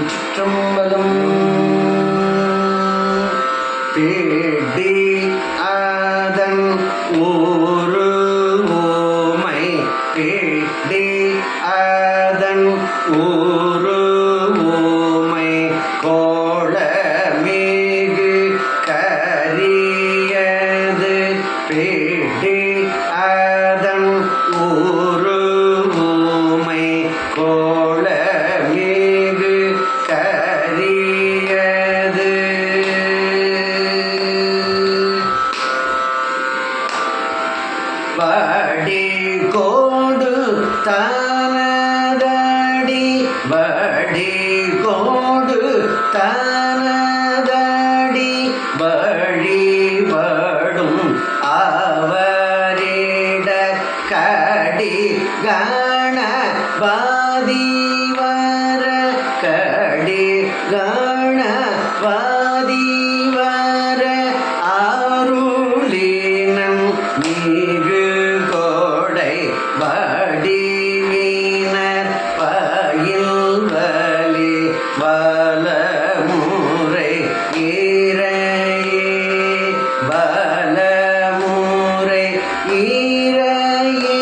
திருச்சிற்றம்பலம். பேடி அதன் ஊரு ஊமை, பேடி அதன் ஊரு ஊமை, கோளமிகு கரியது. பேடி அதன் ஊரு ஊமை, கோளமிகு கரியது. வடி கோடு தனதடி, வடி கோடு தனதடி, வழிபடும் அவரிட கடி கணபதி வர, கடி கணபதி வர, அருளினம் மிகு கோடை வடிவினர் பயில் வலி வலமுறை இறையே, வலமுறை இறையே.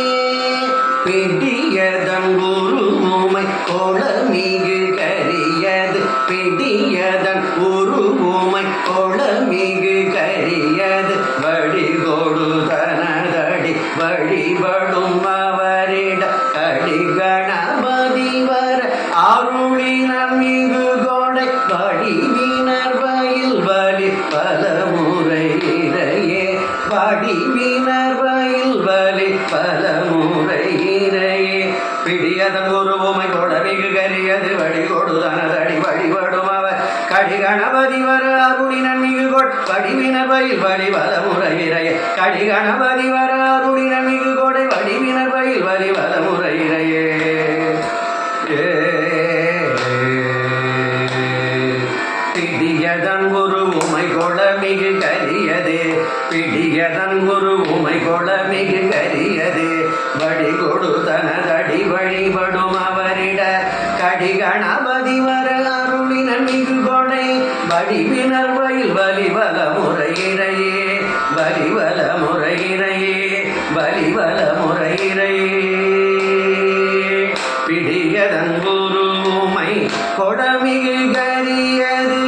பிடியதன் உருவுமை கோளமிகு கரியது, பிடியதன் உருவுமை கோளமிகு கரியது, வழிகொடு தனதடி வழிபடும் அவரிட கடி கணபதி வர, அருளினர் மிகு கொடை வடிவினர் வயில் வலி பலமுறை இறையே, வடிவினர் வயில் வலி பலமுறை இறையே. பிடியதன் உருவுமை கொடமிகு கரியது, வழிகொடு தனதடி வழிபடும் அவர் கடி கணபதி வர, அருளினர் மிகு கொடை வடிவினர் வயில் வலி பலமுறை இறையே, கடி கணபதி வர, அருளினர் மிகு கொடை வடிவினர் வயில் வலி பலமுறை இறையே. பிடியதன் உருவுமை கொளமிகு கரியது, பிடியதன் உருவுமை கொளமிகு கரியது, வடி கொடு தனதடி வழிபடும் அவரிட கடி கணபதி வர, அருளினர் மிகு கொடை வடிவினர் வயில் வலி வலமுறை இறையே, வலி வலமுறை இறையே, வலி வலமுறை இறையே. பிடியதன் உருவுமை கொடமிகு கரியது.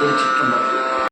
திருச்சிற்றம்பலம்.